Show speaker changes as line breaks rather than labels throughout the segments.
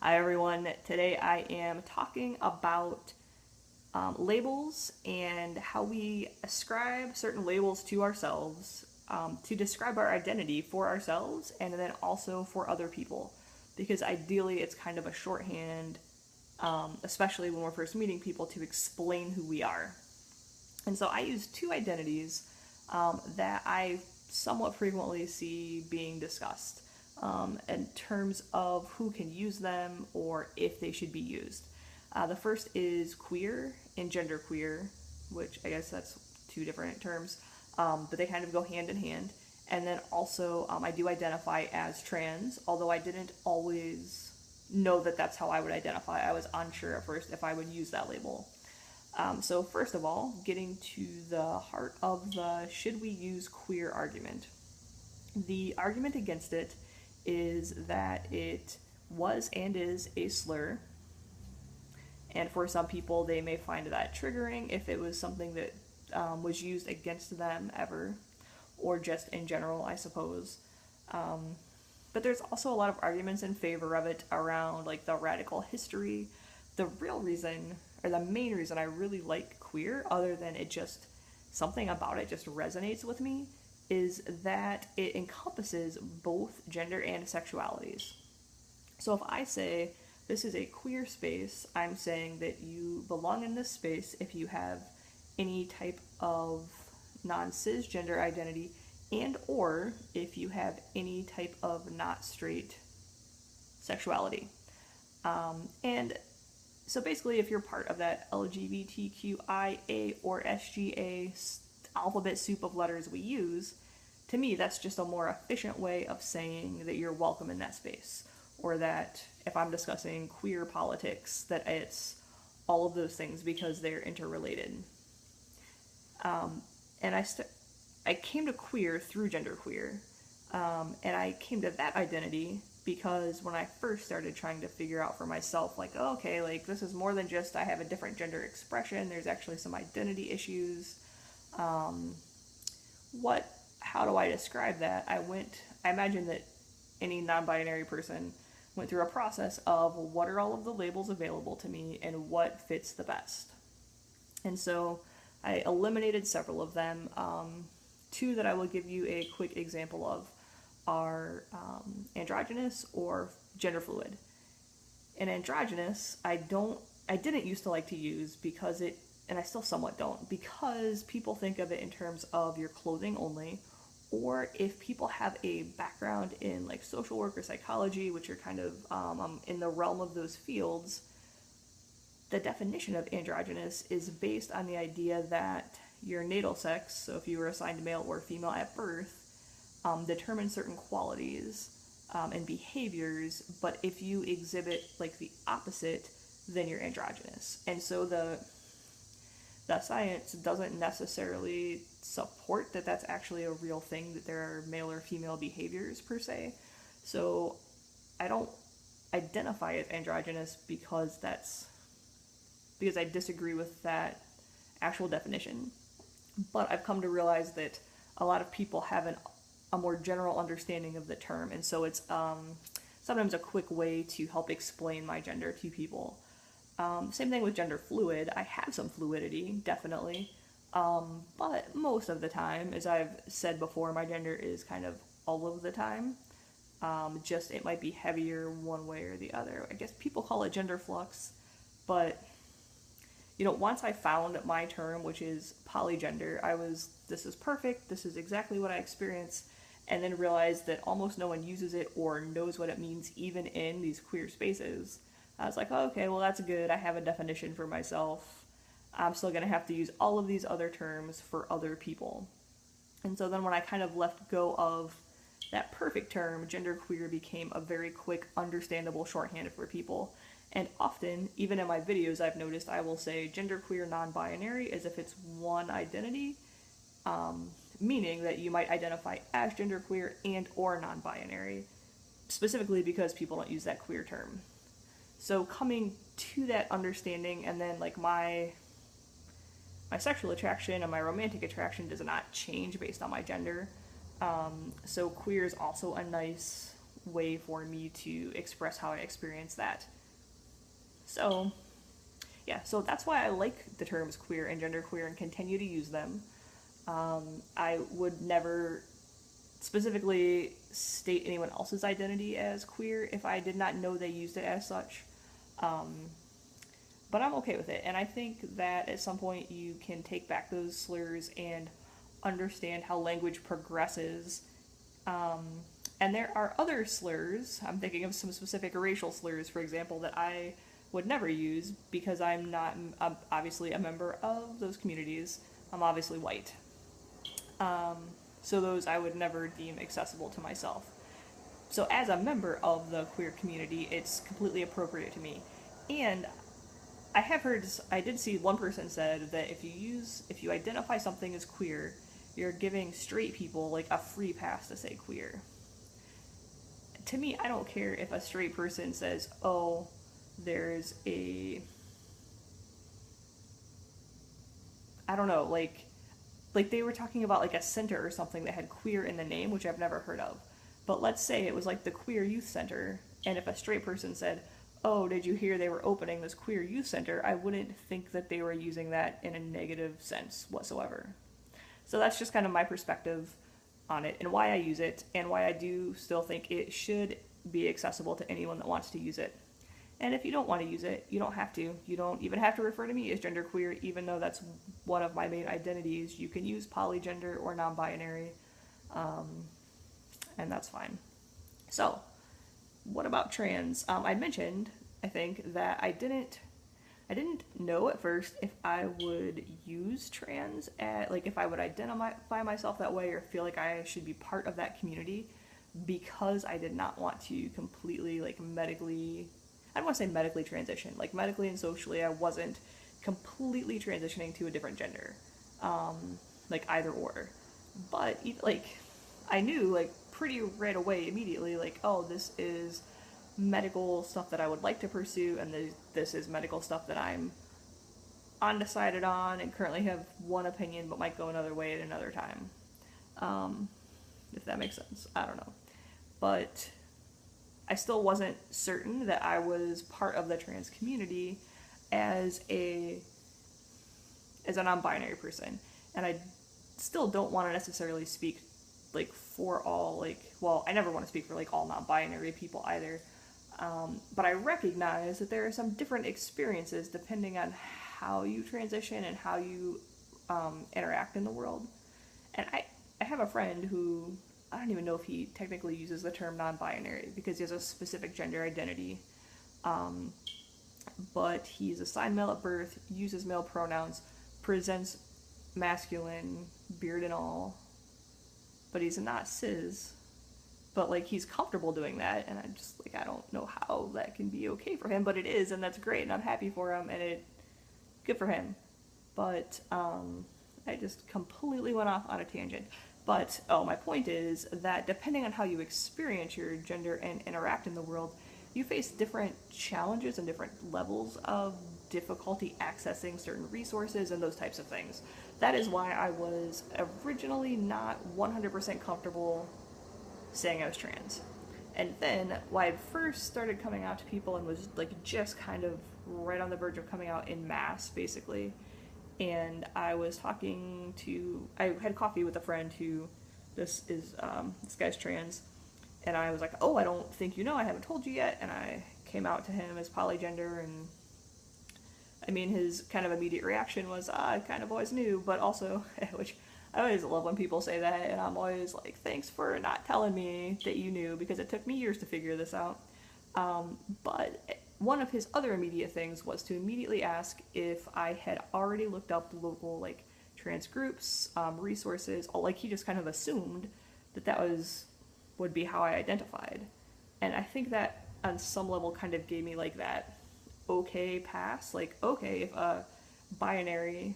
Hi everyone, today I am talking about labels and how we ascribe certain labels to ourselves to describe our identity for ourselves and then also for other people. Because ideally it's kind of a shorthand, especially when we're first meeting people, to explain who we are. And so I use two identities that I somewhat frequently see being discussed in terms of who can use them or if they should be used. The first is queer and genderqueer, which I guess that's two different terms, but they kind of go hand in hand. And then also, I do identify as trans, although I didn't always know that that's how I would identify. I was unsure at first if I would use that label. So first of all, getting to the heart of the should we use queer argument. The argument against it is that it was and is a slur, and for some people they may find that triggering if it was something that was used against them ever, or just in general, I suppose. But there's also a lot of arguments in favor of it around like the radical history. The real reason, or the main reason I really like queer, other than it just something about it just resonates with me, is that it encompasses both gender and sexualities. So if I say this is a queer space, I'm saying that you belong in this space if you have any type of non-cisgender identity and or if you have any type of not straight sexuality. And so basically, if you're part of that LGBTQIA or SGA alphabet soup of letters we use, to me, that's just a more efficient way of saying that you're welcome in that space. Or that if I'm discussing queer politics, that it's all of those things because they're interrelated. And I came to queer through genderqueer. And I came to that identity because when I first started trying to figure out for myself, like, oh, okay, like this is more than just I have a different gender expression, there's actually some identity issues. How do I describe that? I imagine that any non binary person went through a process of what are all of the labels available to me and what fits the best. And so I eliminated several of them. Two that I will give you a quick example of are androgynous or gender fluid. And androgynous, I didn't used to like to use because it, and I still somewhat don't, because people think of it in terms of your clothing only, or if people have a background in like social work or psychology, which are kind of in the realm of those fields, the definition of androgynous is based on the idea that your natal sex, so if you were assigned male or female at birth, determine certain qualities and behaviors, but if you exhibit like the opposite, then you're androgynous. And so the science doesn't necessarily support that that's actually a real thing, that there are male or female behaviors per se. So I don't identify as androgynous because I disagree with that actual definition. But I've come to realize that a lot of people have a more general understanding of the term, and so it's sometimes a quick way to help explain my gender to people. Same thing with gender fluid. I have some fluidity, definitely, but most of the time, as I've said before, my gender is kind of all of the time. Just it might be heavier one way or the other. I guess people call it gender flux, but once I found my term, which is polygender, this is perfect, this is exactly what I experience, and then realized that almost no one uses it or knows what it means even in these queer spaces. I was like, oh, okay, well, that's good. I have a definition for myself. I'm still going to have to use all of these other terms for other people. And so then when I kind of left go of that perfect term, genderqueer became a very quick, understandable shorthand for people. And often, even in my videos, I've noticed I will say genderqueer non-binary as if it's one identity, meaning that you might identify as genderqueer and or non-binary, specifically because people don't use that queer term. So coming to that understanding, and then like my sexual attraction and my romantic attraction does not change based on my gender. So queer is also a nice way for me to express how I experience that. So, yeah, so that's why I like the terms queer and genderqueer and continue to use them. I would never specifically state anyone else's identity as queer if I did not know they used it as such. Um, but I'm okay with it, and I think that at some point you can take back those slurs and understand how language progresses. Um, and there are other slurs. I'm thinking of some specific racial slurs, for example, that I would never use because I'm obviously a member of those communities. I'm obviously white. Um, so those I would never deem accessible to myself. So as a member of the queer community, it's completely appropriate to me. And I did see one person said that if you identify something as queer, you're giving straight people like a free pass to say queer. To me, I don't care if a straight person says, oh, there's a, I don't know, like they were talking about like a center or something that had queer in the name, which I've never heard of. But let's say it was like the Queer Youth Center, and if a straight person said, oh, did you hear they were opening this queer youth center, I wouldn't think that they were using that in a negative sense whatsoever. So that's just kind of my perspective on it and why I use it and why I do still think it should be accessible to anyone that wants to use it. And if you don't want to use it, you don't have to. You don't even have to refer to me as genderqueer, even though that's one of my main identities. You can use polygender or non-binary, and that's fine. So, what about trans? I mentioned, I think, that I didn't know at first if I would use trans like if I would identify myself that way or feel like I should be part of that community, because I did not want to completely like medically, I don't want to say medically transition, like medically and socially I wasn't completely transitioning to a different gender, like either or. But like I knew like pretty right away immediately like, oh, this is medical stuff that I would like to pursue, and this is medical stuff that I'm undecided on and currently have one opinion but might go another way at another time. If that makes sense. I don't know. But I still wasn't certain that I was part of the trans community as a non-binary person. And I still don't want to necessarily speak like for all, like, well, I never want to speak for like all non-binary people either. But I recognize that there are some different experiences depending on how you transition and how you interact in the world. And I have a friend who, I don't even know if he technically uses the term non-binary because he has a specific gender identity. But he's assigned male at birth, uses male pronouns, presents masculine, beard and all, but he's not cis. But like he's comfortable doing that, and I'm just like, I don't know how that can be okay for him, but it is, and that's great, and I'm happy for him, and good for him. But I just completely went off on a tangent. But my point is that depending on how you experience your gender and interact in the world, you face different challenges and different levels of difficulty accessing certain resources and those types of things. That is why I was originally not 100% comfortable saying I was trans. And then when I first started coming out to people and was like just kind of right on the verge of coming out in mass, basically, and I had coffee with a friend who, this guy's trans, and I was like, oh, I don't think you know, I haven't told you yet, and I came out to him as polygender, and I mean, his kind of immediate reaction was, I kind of always knew, but also, which I always love when people say that, and I'm always like, thanks for not telling me that you knew, because it took me years to figure this out. But one of his other immediate things was to immediately ask if I had already looked up local, like, trans groups, resources, or, like, he just kind of assumed that would be how I identified. And I think that on some level kind of gave me, like, that okay pass, like, okay, if a binary,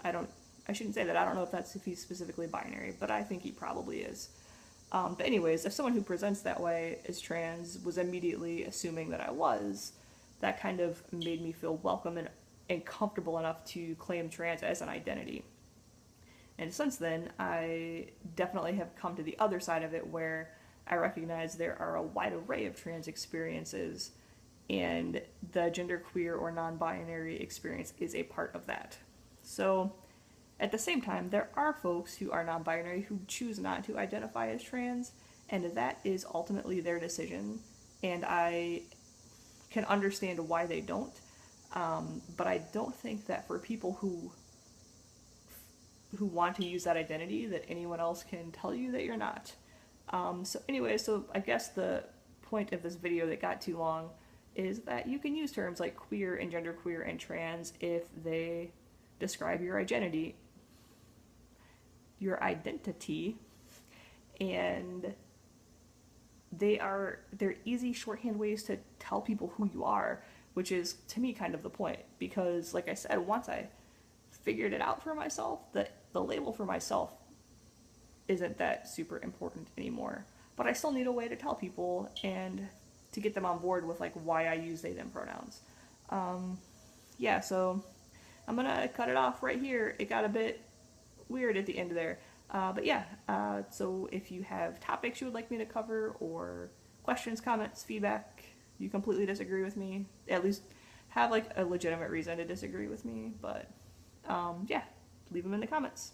I shouldn't say that, I don't know if he's specifically binary, but I think he probably is. But anyways, if someone who presents that way as trans was immediately assuming that I was, that kind of made me feel welcome and comfortable enough to claim trans as an identity. And since then, I definitely have come to the other side of it where I recognize there are a wide array of trans experiences, and the genderqueer or non binary experience is a part of that. So, at the same time, there are folks who are non binary who choose not to identify as trans, and that is ultimately their decision. And I can understand why they don't, but I don't think that for people who want to use that identity, that anyone else can tell you that you're not. So anyway, so I guess the point of this video that got too long is that you can use terms like queer and genderqueer and trans if they describe your identity, and they're easy shorthand ways to tell people who you are, which is to me kind of the point, because like I said, once I figured it out for myself, that the label for myself isn't that super important anymore. But I still need a way to tell people and to get them on board with like why I use they them pronouns. Yeah, so I'm gonna cut it off right here. It got a bit weird at the end there. But yeah, so if you have topics you would like me to cover, or questions, comments, feedback, you completely disagree with me, at least have like a legitimate reason to disagree with me, but yeah, leave them in the comments.